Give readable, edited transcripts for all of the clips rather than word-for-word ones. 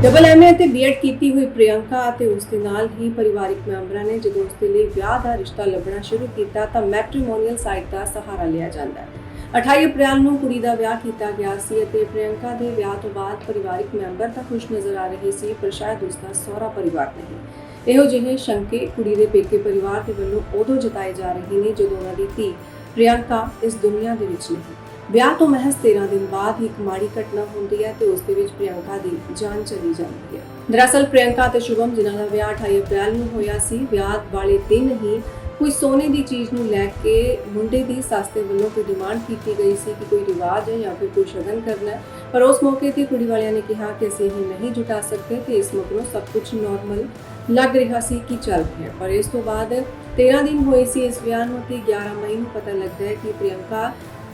Double MA ਅਤੇ BEd ਕੀਤੀ ਹੋਈ ਪ੍ਰਿਯੰਕਾ ਅਤੇ ਉਸ ਦੇ ਨਾਲ ਹੀ ਪਰਿਵਾਰਿਕ ਮੈਂਬਰਾਂ ਨੇ ਜਦੋਂ ਉਸ ਦੇ ਲਈ ਵਿਆਹ ਦਾ ਰਿਸ਼ਤਾ ਲੱਭਣਾ ਸ਼ੁਰੂ ਕੀਤਾ ਤਾਂ ਮੈਟ੍ਰੀਮੋਨੀਅਲ ਸਾਈਟ ਦਾ ਸਹਾਰਾ ਲਿਆ ਜਾਂਦਾ ਹੈ। 28 ਅਪ੍ਰੈਲ ਨੂੰ ਕੁੜੀ ਦਾ ਵਿਆਹ ਕੀਤਾ ਗਿਆ ਸੀ ਅਤੇ ਪ੍ਰਿਯੰਕਾ ਦੇ ਵਿਆਹ ਤੋਂ ਬਾਅਦ ਪਰਿਵਾਰਿਕ ਮੈਂਬਰ ਤਾਂ ਖੁਸ਼ ਨਜ਼ਰ ਆ ਰਹੇ ਸੀ, ਪਰ ਸ਼ਾਇਦ ਉਸ ਦਾ ਸਹੁਰਾ ਪਰਿਵਾਰ ਨਹੀਂ। ਇਹੋ ਜਿਹੇ ਸ਼ੰਕੇ ਕੁੜੀ ਦੇ ਪੇਕੇ ਪਰਿਵਾਰ ਦੇ ਵੱਲੋਂ ਉਦੋਂ ਜਤਾਏ ਜਾ ਰਹੇ ਨੇ ਜਦੋਂ ਉਹਨਾਂ ਦੀ ਧੀ ਪ੍ਰਿਯੰਕਾ ਇਸ ਦੁਨੀਆ ਦੇ ਵਿੱਚ ਨਹੀਂ। ਵਿਆਹ ਤੋਂ ਮਹਿਜ਼ 13 ਦਿਨ ਬਾਅਦ ਹੀ ਇੱਕ ਮਾੜੀ ਘਟਨਾ ਹੁੰਦੀ ਹੈ ਤੇ ਉਸ ਦੇ ਵਿੱਚ ਪ੍ਰਿਯੰਕਾ ਦੀ ਜਾਨ ਚਲੀ ਜਾਂਦੀ ਹੈ। ਦਰਅਸਲ ਪ੍ਰਿਯੰਕਾ ਤੇ ਸ਼ੁਭਮ ਜਿਨ੍ਹਾਂ ਦਾ ਵਿਆਹ 28 ਅਪ੍ਰੈਲ ਨੂੰ ਹੋਇਆ ਸੀ, ਵਿਆਹ ਵਾਲੇ ਦਿਨ ਹੀ ਕੋਈ ਸੋਨੇ ਦੀ ਚੀਜ਼ ਨੂੰ ਲੈ ਕੇ ਮੁੰਡੇ ਦੀ ਸੱਸ ਦੇ ਵੱਲੋਂ ਕੋਈ ਡਿਮਾਂਡ ਕੀਤੀ ਗਈ ਸੀ ਕਿ ਕੋਈ ਰਿਵਾਜ ਹੈ ਜਾਂ ਫਿਰ ਕੋਈ ਸ਼ਗਨ ਕਰਨਾ ਹੈ, ਪਰ ਉਸ ਮੌਕੇ ਤੇ ਕੁੜੀ ਵਾਲਿਆਂ ਨੇ ਕਿਹਾ ਕਿ ਅਸੀਂ ਇਹ ਨਹੀਂ ਜੁਟਾ ਸਕਦੇ ਤੇ ਇਸ ਮਗਰੋਂ ਸਭ ਕੁਝ ਨਾਰਮਲ ਲੱਗ ਰਿਹਾ ਸੀ ਕਿ ਚੱਲ ਰਿਹਾ। ਪਰ ਇਸ ਤੋਂ ਬਾਅਦ 13 ਦਿਨ ਹੋਏ ਸੀ ਇਸ ਵਿਆਹ ਨੂੰ ਤੇ 11 ਮਈ ਨੂੰ ਪਤਾ ਲੱਗਦਾ ਹੈ ਕਿ ਪ੍ਰਿਯੰਕਾ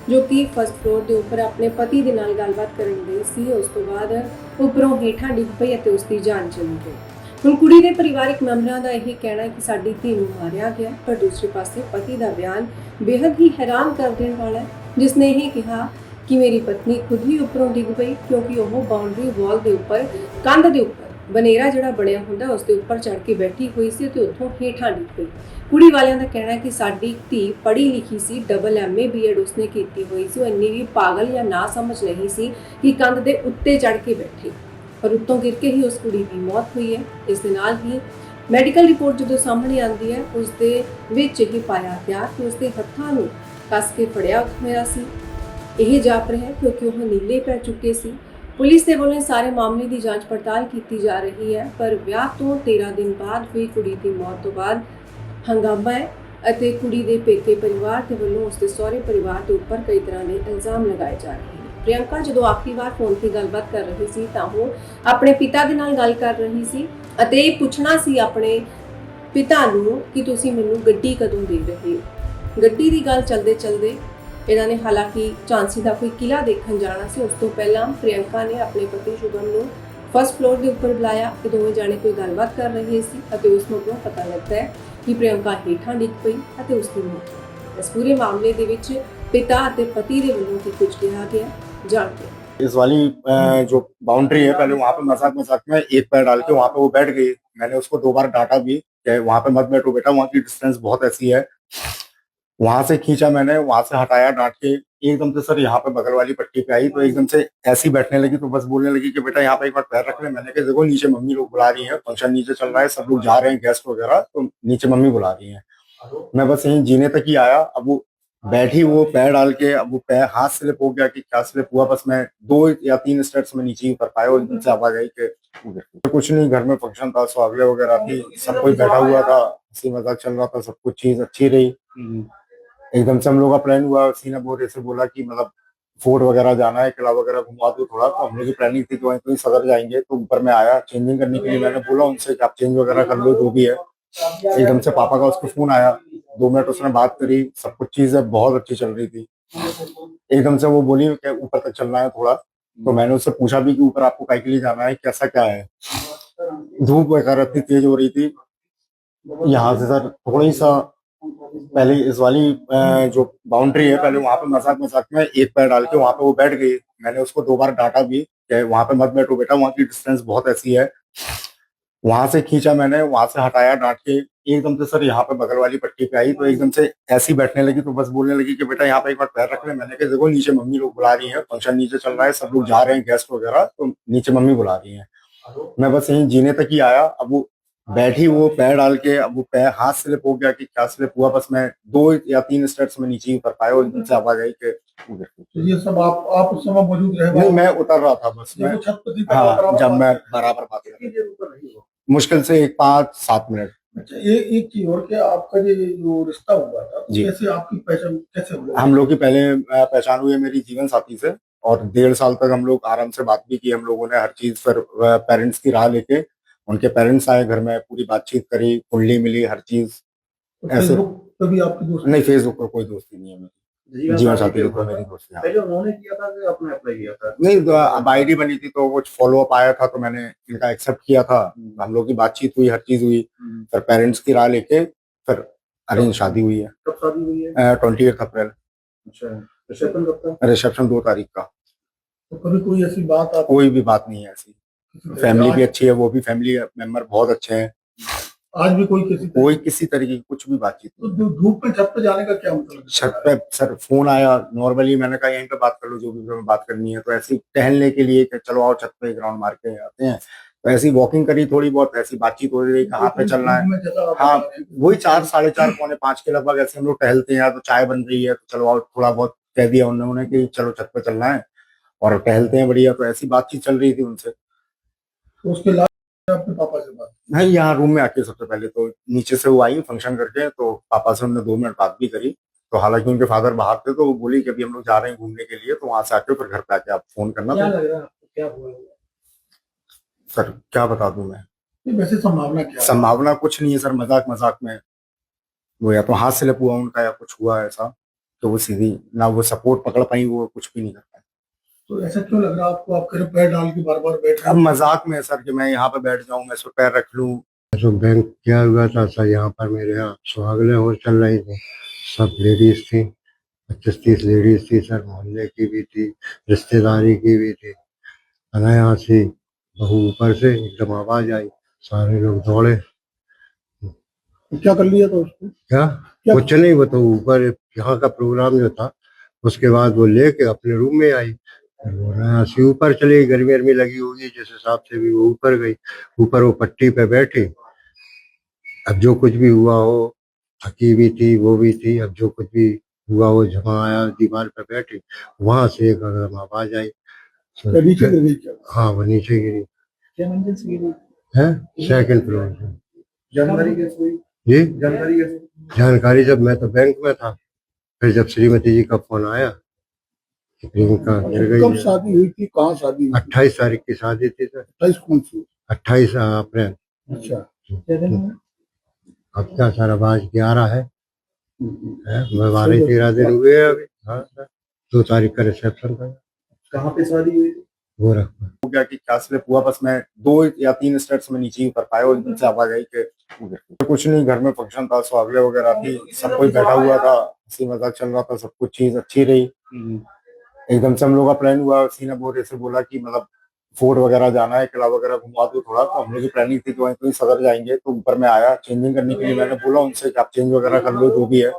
ਜੋ ਕਿ ਫਸਟ ਫਲੋਰ ਦੇ ਉੱਪਰ ਆਪਣੇ ਪਤੀ ਦੇ ਨਾਲ ਗੱਲਬਾਤ ਕਰਨ ਗਈ ਸੀ, ਉਸ ਤੋਂ ਬਾਅਦ ਉੱਪਰੋਂ ਹੇਠਾਂ ਡਿੱਗ ਪਈ ਅਤੇ ਉਸ ਦੀ ਜਾਨ ਚਲੀ ਗਈ। ਹੁਣ ਕੁੜੀ ਦੇ ਪਰਿਵਾਰਿਕ ਮੈਂਬਰਾਂ ਦਾ ਇਹ ਕਹਿਣਾ ਹੈ ਕਿ ਸਾਡੀ ਧੀ ਨੂੰ ਮਾਰਿਆ ਗਿਆ, ਪਰ ਦੂਸਰੇ ਪਾਸੇ ਪਤੀ ਦਾ ਬਿਆਨ ਬੇहद ਹੀ ਹੈਰਾਨ ਕਰ ਦੇਣ ਵਾਲਾ ਹੈ, ਜਿਸ ਨੇ ਇਹ ਕਿਹਾ ਕਿ ਮੇਰੀ ਪਤਨੀ ਖੁਦ ਹੀ ਉੱਪਰੋਂ ਡਿੱਗ ਪਈ ਕਿਉਂਕਿ ਉਹ ਬਾਉਂਡਰੀ ਵਾਲ ਦੇ ਉੱਪਰ ਕੰਧ ਦੇ ਉੱਪਰ ਬਨੇਰਾ ਜਿਹੜਾ ਬਣਿਆ ਹੁੰਦਾ ਉਸ ਦੇ ਉੱਪਰ ਚੜ੍ਹ ਕੇ ਬੈਠੀ ਹੋਈ ਸੀ ਤੇ ਉੱਥੋਂ ਹੇਠਾਂ ਡਿੱਗ ਪਈ। ਕੁੜੀ ਵਾਲਿਆਂ ਦਾ ਕਹਿਣਾ ਹੈ ਕਿ ਸਾਡੀ ਧੀ ਪੜ੍ਹੀ ਲਿਖੀ ਸੀ, ਡਬਲ ਐਮਏ ਬੀਐਡ ਉਸਨੇ ਕੀਤੀ ਹੋਈ ਸੀ, ਉਹ ਇੰਨੀ ਵੀ ਪਾਗਲ ਜਾਂ ਨਾ ਸਮਝ ਨਹੀਂ ਸੀ ਕਿ ਕੰਧ ਦੇ ਉੱਤੇ ਚੜ੍ਹ ਕੇ ਬੈਠੀ, ਪਰ ਉੱਤੋਂ ਗਿਰ ਕੇ ਹੀ ਉਸ ਕੁੜੀ ਦੀ ਮੌਤ ਹੋਈ ਹੈ। ਇਸ ਦੇ ਨਾਲ ਹੀ ਮੈਡੀਕਲ ਰਿਪੋਰਟ ਜਦੋਂ ਸਾਹਮਣੇ ਆਉਂਦੀ ਹੈ ਉਸ ਦੇ ਵਿੱਚ ਇਹ ਪਾਇਆ ਗਿਆ ਕਿ ਉਸ ਦੇ ਹੱਥਾਂ ਨੂੰ ਕੱਸ ਕੇ ਫੜਿਆ ਹੋਇਆ ਸੀ। ਇਹ ਜਾਪ ਰਿਹਾ ਕਿਉਂਕਿ ਉਹ ਨੀਲੇ ਪੈ ਚੁੱਕੇ ਸੀ। ਪੁਲਿਸ ਦੇ ਵੱਲੋਂ ਸਾਰੇ ਮਾਮਲੇ ਦੀ ਜਾਂਚ ਪੜਤਾਲ ਕੀਤੀ ਜਾ ਰਹੀ ਹੈ, ਪਰ ਵਿਆਹ ਤੋਂ 13 ਦਿਨ ਬਾਅਦ ਹੋਈ ਕੁੜੀ ਦੀ ਮੌਤ ਤੋਂ ਬਾਅਦ ਹੰਗਾਮਾ ਹੈ ਅਤੇ ਕੁੜੀ ਦੇ ਪੇਕੇ ਪਰਿਵਾਰ ਦੇ ਵੱਲੋਂ ਉਸ ਦੇ ਸਹੁਰੇ ਪਰਿਵਾਰ ਦੇ ਉੱਪਰ ਕਈ ਤਰ੍ਹਾਂ ਦੇ ਇਲਜ਼ਾਮ ਲਗਾਏ ਜਾ ਰਹੇ ਨੇ। ਪ੍ਰਿਯੰਕਾ ਜਦੋਂ ਆਖਰੀ ਵਾਰ ਫੋਨ ਤੇ ਗੱਲਬਾਤ ਕਰ ਰਹੀ ਸੀ ਤਾਂ ਉਹ ਆਪਣੇ ਪਿਤਾ ਦੇ ਨਾਲ ਗੱਲ ਕਰ ਰਹੀ ਸੀ ਅਤੇ ਇਹ ਪੁੱਛਣਾ ਸੀ ਆਪਣੇ ਪਿਤਾ ਨੂੰ ਕਿ ਤੁਸੀਂ ਮੈਨੂੰ ਗੱਡੀ ਕਦੋਂ ਦੇ ਰਹੇ ਹੋ। ਗੱਡੀ ਦੀ ਗੱਲ ਚਲਦੇ ਇਹਨਾਂ ਨੇ ਹਾਲਾਂਕਿ ਝਾਂਸੀ ਦਾ ਕੋਈ ਕਿਲਾ ਦੇਖਣ ਜਾਣਾ ਸੀ। ਉਸ ਤੋਂ ਪਹਿਲਾਂ ਪ੍ਰਿਯੰਕਾ ਨੇ ਆਪਣੇ ਪਤੀ ਸ਼ੁਭਮ ਨੂੰ ਫਸਟ ਫਲੋਰ ਦੇ ਉੱਪਰ ਬੁਲਾਇਆ ਤੇ ਦੋਵੇਂ ਜਾਣੇ ਕੋਈ ਗੱਲਬਾਤ ਕਰ ਰਹੇ ਸੀ ਅਤੇ ਉਸ ਮਗਰੋਂ ਪਤਾ ਲੱਗਦਾ ਹੈ ਕਿ ਪ੍ਰਿਯੰਕਾ ਹੇਠਾਂ ਡਿੱਗ ਪਈ ਅਤੇ ਉਸ ਦੀ ਮੌਤ ਹੋ ਗਈ। ਇਸ ਪੂਰੇ ਮਾਮਲੇ ਦੇ ਵਿੱਚ ਪਿता ਅਤੇ पति ਦੇ ਵੱਲੋਂ ਕੀ कुछ कहा गया जानते हैं। इस वाली जो बाउंड्री है, पहले वहां पे मजाक में एक पैर डाल के वहां पे वो बैठ गई। मैंने उसको 2 बार डांटा भी कि वहां पे मत बैठो बेटा, वहां की डिस्टेंस बहुत ऐसी है। वहां से खींचा मैंने, वहां से हटाया डांट के, एकदम से सर यहाँ पे बगल वाली पट्टी पे आई तो एकदम से ऐसी बैठने लगी तो बस बोलने लगी कि बेटा यहाँ पे एक बार पैर रख ले। मैंने कहा देखो नीचे मम्मी लोग बुला रही है, फंक्शन नीचे चल रहा है, सब लोग जा रहे हैं गेस्ट वगैरह, तो नीचे मम्मी बुला रही है। मैं बस यहीं जीने तक ही आया। अब वो बैठी, वो पैर डाल के, अब वो पैर हाथ स्लिप हो गया कि क्या स्लिप हुआ, बस मैं 2 या 3 स्टेप्स में नीचे ही उतर पाया और एकदम से आवाज आई कि कुछ नहीं, घर में फंक्शन था, सुहागरात वगैरह थी, सब कोई बैठा हुआ था, हंसी मजाक चल रहा था, सब कुछ चीज अच्छी रही। एकदम से हम लोग का प्लान हुआ, सीना बोरे से बोला कि मतलब फोर्ट वगैरह जाना है, किला वगैरह घुमा दो थोड़ा, तो हम लोग की प्लानिंग थी कि वहीं कहीं सदर जाएंगे। तो ऊपर में आया चेंजिंग करने के लिए, मैंने बोला उनसे कि आप चेंज वगैरह कर लो जो भी है। एकदम से पापा का उसको फोन आया, 2 मिनट उसने बात करी, सब कुछ चीजें बहुत अच्छी चल रही थी। एकदम से वो बोली कि ऊपर तक चलना है थोड़ा, तो मैंने उससे पूछा भी कि ऊपर आपको काय के लिए जाना है, कैसा क्या है। धूप वगैरह इतनी तेज हो रही थी, यहाँ से सर थोड़ी सा पहले इस वाली जो बाउंड्री है, पहले वहां पे मजाक में एक पैर डाल के वहां पे वो बैठ गई। मैंने उसको 2 बार डांटा भी कि वहां पे मत बैठो बेटा, वहां की डिस्टेंस बहुत ऐसी है। वहां से खींचा मैंने, वहां से हटाया डांट के, एकदम से सर यहाँ पे बगल वाली पट्टी पे आई तो एकदम से ऐसी बैठने लगी तो बस बोलने लगी कि बेटा यहाँ पे एक बार पैर रख ले। मैंने कहा देखो नीचे मम्मी लोग बुला रही है, फंक्शन नीचे चल रहा है, सब लोग जा रहे हैं गेस्ट वगैरह, तो नीचे मम्मी बुला रही है। मैं बस यहीं जीने तक ही आया। अब वो बैठी, वो पैर डाल के, अब वो पैर हाथ स्लिप हो गया कि क्या स्लिप हुआ, बस मैं 2 या 3 स्टेप्स में नीचे ही उतर पाया और एकदम से आवाज आई कि तो ये सब आप उस समय मौजूद रहे? नहीं, मैं उतर रहा था बस। मैं छत पर थी, हाँ, जब मैं बराबर बात कर कितनी देर ऊपर रही हो? मुश्किल से 5-7 मिनट। अच्छा, एक चीज और, कि आपका ये जो रिश्ता हुआ था जी। कैसे आपकी पहचान कैसे हुआ? हम लोग की पहले पहचान हुई है मेरी जीवन साथी से, और 1.5 साल तक हम लोग आराम से बात भी की हम लोगों ने, हर चीज। फिर पेरेंट्स की राह लेके उनके पेरेंट्स आए घर में, पूरी बातचीत करी, कुंडली मिली, हर चीज। तो ऐसे फेसबुक पे भी आपकी दोस्ती? नहीं, फेसबुक पर कोई दोस्ती नहीं है मेरी। जीवन साथी के ऊपर मेरी दोस्ती है। पहले उन्होंने किया था कि आपने अप्लाई किया था? नहीं, तो अब आईडी बनी थी तो कुछ फॉलो अप आया था तो मैंने इनका एक्सेप्ट किया था। हम लोग की बातचीत हुई, हर चीज हुई। फिर पेरेंट्स की राह लेके फिर अरेंज शादी हुई है। कब शादी हुई है? 28 अप्रैल। अच्छा, रिसेप्शन कब था? रिसेप्शन 2 तारीख का। तो कभी कोई ऐसी बात आप? कोई भी बात नहीं है ऐसी। फैमिली भी आज अच्छी है, वो भी फैमिली मेंबर बहुत अच्छे हैं। आज भी कोई किसी तरीके की कुछ भी बातचीत तो नहीं। धूप में छत पे जाने का क्या मतलब है? छत पे सर फोन आया, नॉर्मली मैंने कहा यहीं पे बात कर लो, जो भी तुम्हें बात करनी है, तो ऐसी टहलने के लिए कि चलो आओ छत पे एक राउंड मार के आते हैं, तो ऐसी वॉकिंग करी थोड़ी बहुत, ऐसी बातचीत हो रही कहाँ पे चलना है। धूप में जैसा आप हाँ, बता रहे हैं, वही 4, 4:30, पौने 5 के लगभग ऐसे हम लोग टहलते हैं, तो चाय बन रही है तो चलो आओ, थोड़ा बहुत कह दिया उन्होंने कि चलो छत पे चलना है और टहलते हैं बढ़िया, तो ऐसी बातचीत चल रही थी उनसे। तो उसके बाद अपने पापा से बात नहीं, यहाँ रूम में आके सबसे पहले तो नीचे से वो आई फंक्शन करके, तो पापा से हमने 2 मिनट बात भी करी। तो हालांकि उनके फादर बाहर थे, तो वो बोली कि अभी हम लोग जा रहे हैं घूमने के लिए, तो वहां से आके फिर घर पे आके आप फोन करना। क्या तो लग रहा है आपको, क्या हुआ? सर क्या बता दूं मैं, नहीं, वैसे संभावना क्या है? संभावना कुछ नहीं है सर, मजाक मजाक में वो या तो हाथ स्लिप हुआ उनका या कुछ हुआ ऐसा, तो वो सीधी ना वो सपोर्ट पकड़ पाई, वो कुछ भी नहीं कर पाई। तो ऐसा क्यों लग रहा है आपको? आप करीब पैर डाल के बार बार बैठ रहे अब हो। मजाक में है सर कि मैं यहाँ पे बैठ जाऊं, मैं इस पे पैर रख लूं। जो बैंक किया हुआ था सर, यहाँ पर मेरे यहाँ सुहागले हो चल रही थी, सब लेडीज थी, 25-30 लेडीज थी सर, मोहल्ले की भी थी, रिश्तेदारी की भी थी। अनायासी बहू ऊपर से एकदम आवाज आई, सारे लोग दौड़े। तो क्या कर लिया था उसको? क्या कुछ नहीं, वो तो ऊपर यहाँ का प्रोग्राम जो था, उसके बाद वो लेके अपने रूम में आई, फिर वो अनायासी ऊपर चली गई, गर्मी गर्मी लगी होगी जिस हिसाब से भी वो ऊपर गई। ऊपर वो पट्टी पे बैठी, अब जो कुछ भी हुआ हो, थकी भी थी वो भी थी, अब जो कुछ भी हुआ हो, जमा आया दीवार पे बैठी, वहां से एक एकदम आवाज आई। क्या नीचे गिर गई क्या? हाँ, वो नीचे गिरी क्या मंजिल से गिरी? है, 2nd फ्लोर से। जानकारी कैसे हुई? जी, जानकारी कैसे? जानकारी जब मैं तो बैंक में था, फिर जब श्रीमती जी का फोन आया कि प्रियंका गिर गई कब है। शादी हुई थी, कहाँ शादी हुई थी? 28 तारीख की शादी थी सर, 28 कौन सी? 28 अप्रैल। अच्छा। अब क्या सर, अब आज 11 है, 12-13 दिन हुए हैं अभी। हाँ सर, 2 तारीख का रिसेप्शन था। कहाँ पे शादी हुई थी? गोरखपुर। हो गया कि क्या स्लिप हुआ, बस मैं 2 या 3 स्टेप्स में नीचे ही उतर पाया और एकदम से आवाज आई कि कुछ नहीं, घर में फंक्शन था, सुहागले वगैरह थी, सब कोई बैठा हुआ था, हंसी मजाक चल रहा था, सब कुछ चीज अच्छी रही। एकदम से हम लोग का प्लान हुआ, सीना बोरे से बोला कि मतलब फोर्ट वगैरह जाना है, किला वगैरह घुमा दो थोड़ा, तो हम लोग की प्लानिंग थी कि वहीं कोई सदर जाएंगे, तो ऊपर में आया चेंजिंग करने के लिए, मैंने बोला उनसे कि आप चेंज वगैरह कर लो जो भी है।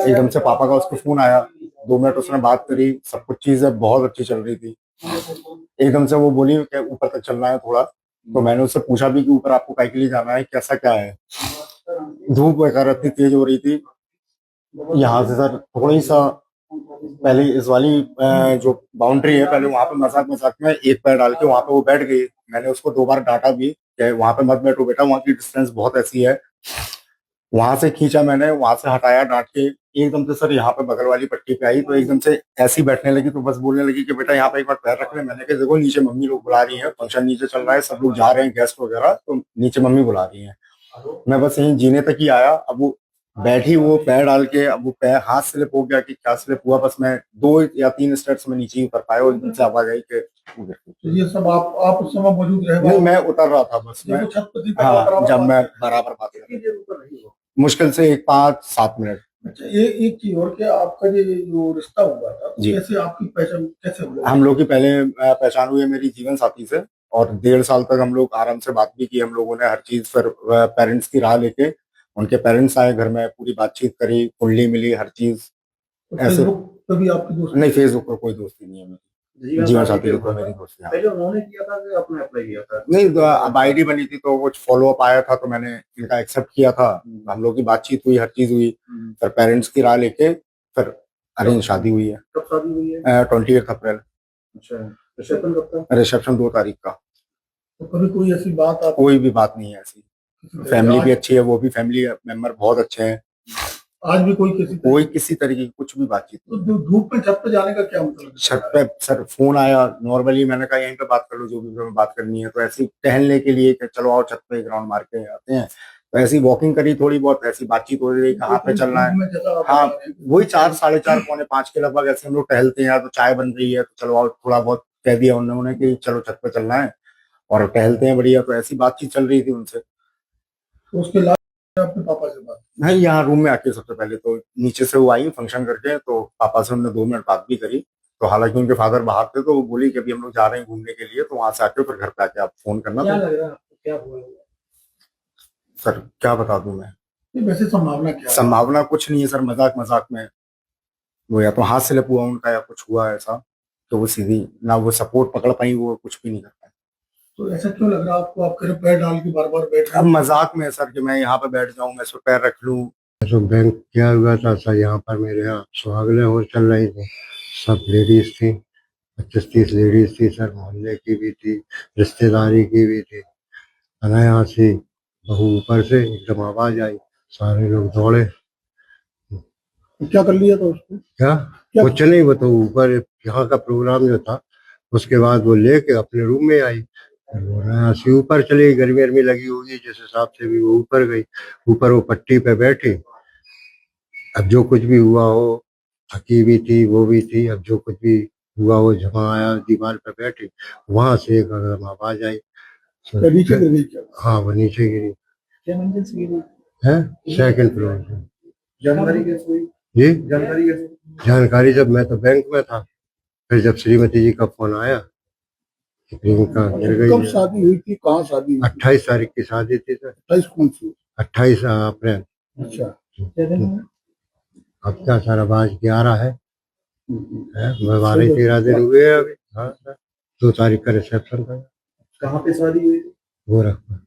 एकदम से पापा का उसको फोन आया, 2 मिनट उसने बात करी, सब कुछ चीजें बहुत अच्छी चल रही थी। एकदम से वो बोली कि ऊपर तक चलना है थोड़ा, तो मैंने उससे पूछा भी कि ऊपर आपको काय के लिए जाना है, कैसा क्या है। धूप वगैरह इतनी तेज हो रही थी, यहाँ से सर थोड़ी सा पहले इस वाली जो बाउंड्री है, पहले वहां पे मजाक मजाक में एक पैर डाल के वहां पे वो बैठ गई। मैंने उसको 2 बार डांटा भी कि वहां पे मत बैठो बेटा, वहां की डिस्टेंस बहुत ऐसी है। वहां से खींचा मैंने, वहां से हटाया डांट के, एकदम से सर यहाँ पे बगल वाली पट्टी पे आई, तो एकदम से ऐसी बैठने लगी, तो बस बोलने लगी कि बेटा यहाँ पे एक बार पैर रख ले। मैंने कहा देखो नीचे मम्मी लोग बुला रही है, फंक्शन नीचे चल रहा है, सब लोग जा रहे हैं गेस्ट वगैरह, तो नीचे मम्मी बुला रही है। मैं बस यहीं जीने तक ही आया, अब वो बैठी, वो पैर डाल के, अब वो पैर हाथ स्लिप हो गया कि क्या स्लिप हुआ, बस मैं 2 या 3 स्टेप्स में नीचे ही उतर पाया और एकदम से आवाज आई कि तो ये सब आप उस समय मौजूद रहे? नहीं, मैं उतर रहा था बस मैं। जब वो छत पे थी, हाँ, जब मैं बराबर बात कर कितनी देर ऊपर रही हो? मुश्किल से 5-7 मिनट। अच्छा, एक चीज और, क्या आपका जो रिश्ता हुआ था, तो जी। कैसे आपकी पहचान कैसे हुआ? हम लोग की पहले पहचान हुई है मेरी जीवन साथी से, और 1.5 साल तक हम लोग आराम से बात भी की हम लोगों ने, हर चीज। फिर पेरेंट्स की राह लेके उनके पेरेंट्स आए घर में, पूरी बातचीत करी, कुंडली मिली, हर चीज। तो ऐसे फेसबुक पे भी आपकी दोस्ती? नहीं, फेसबुक पर कोई दोस्ती नहीं है मेरी, जीवन साथी के ऊपर मेरी दोस्ती है। पहले उन्होंने किया था कि आपने अप्लाई किया था? नहीं, तो अब आईडी बनी थी तो कुछ फॉलो अप आया था, तो मैंने इनका एक्सेप्ट किया था, हम लोग की बातचीत हुई, हर चीज हुई। फिर पेरेंट्स की राह लेके फिर अरेंज शादी हुई है। कब शादी हुई है? 28 अप्रैल। अच्छा, रिसेप्शन कब था? रिसेप्शन 2 तारीख का। तो कभी कोई ऐसी बात आप कोई भी बात नहीं है ऐसी, फैमिली भी अच्छी है, वो भी फैमिली मेंबर बहुत अच्छे हैं। आज भी कोई किसी तरीके की कुछ भी बातचीत तो नहीं। धूप में छत पे जाने का क्या मतलब है? छत पे सर फोन आया, नॉर्मली मैंने कहा यहीं पे बात कर लो, जो भी तुम्हें बात करनी है, तो ऐसी टहलने के लिए कि चलो आओ छत पे एक राउंड मार के आते हैं, तो ऐसी वॉकिंग करी थोड़ी बहुत, ऐसी बातचीत हो रही कहाँ पे चलना है। धूप में जैसा आप हाँ, बता रहे हैं, वही 4, 4:30, पौने 5 के लगभग ऐसे हम लोग टहलते हैं, तो चाय बन रही है तो चलो आओ, थोड़ा बहुत कह दिया उन्होंने कि चलो छत पे चलना है और टहलते हैं बढ़िया, तो ऐसी बातचीत चल रही थी उनसे। तो उसके बाद अपने पापा से बात? नहीं, यहाँ रूम में आके सबसे पहले तो नीचे से वो आई फंक्शन करके, तो पापा से हमने 2 मिनट बात भी करी। तो हालांकि उनके फादर बाहर थे, तो वो बोली कि अभी हम लोग जा रहे हैं घूमने के लिए, तो वहां से आके फिर घर पे आके आप फोन करना। क्या तो लग रहा है आपको, क्या हुआ? सर क्या बता दूं मैं, ये वैसे संभावना क्या है? संभावना कुछ नहीं है सर, मजाक मजाक में वो या तो हाथ स्लिप हुआ उनका या कुछ हुआ ऐसा, तो वो सीधी ना वो सपोर्ट पकड़ पाई, वो कुछ भी नहीं कर पाई। तो ऐसा क्यों लग रहा है आपको? आप करीब पैर डाल के बार बार बैठ रहे अब हो। मजाक में है सर कि मैं यहाँ पे बैठ जाऊं, मैं इस पे पैर रख लूं। तो बैंक क्या हुआ था सर, यहाँ पर मेरे यहाँ सुहागने हो चल रही थी, सब लेडीज थी, 25-30 लेडीज थी सर, मोहल्ले की भी थी, रिश्तेदारी की भी थी। अनायासी बहू ऊपर से एकदम आवाज आई, सारे लोग दौड़े। तो क्या कर लिया था उसको? क्या? क्या? कुछ नहीं, वो तो ऊपर यहाँ का प्रोग्राम जो था, उसके बाद वो लेके अपने रूम में आई, फिर वो अनायासी ऊपर चली गई, गर्मी गर्मी लगी होगी जिस हिसाब से भी वो ऊपर गई। ऊपर वो पट्टी पे बैठी, अब जो कुछ भी हुआ हो, थकी भी थी वो भी थी, अब जो कुछ भी हुआ हो, जहाँ आया दीवार पे बैठी, वहां से एक एकदम आवाज आई। क्या नीचे गिर गई क्या? हाँ, वो नीचे गिरी क्या मंजिल से गिरी? है, सेकंड फ्लोर से। जानकारी कैसे हुई? जी, जानकारी कैसे? जानकारी जब मैं तो बैंक में था, फिर जब श्रीमती जी का फोन आया कि प्रियंका गिर कब गई। शादी हुई थी, कहाँ शादी हुई? 28 तारीख की शादी थी सर, 28 कौन सी? 28 अप्रैल। अच्छा, क्या दिन है? अब क्या सर, अब आज 11 है, हम्म। 12-13 दिन हुए हैं अभी। हाँ सर, 2 तारीख का रिसेप्शन था, कहाँ पे शादी हुई? गोरखपुर।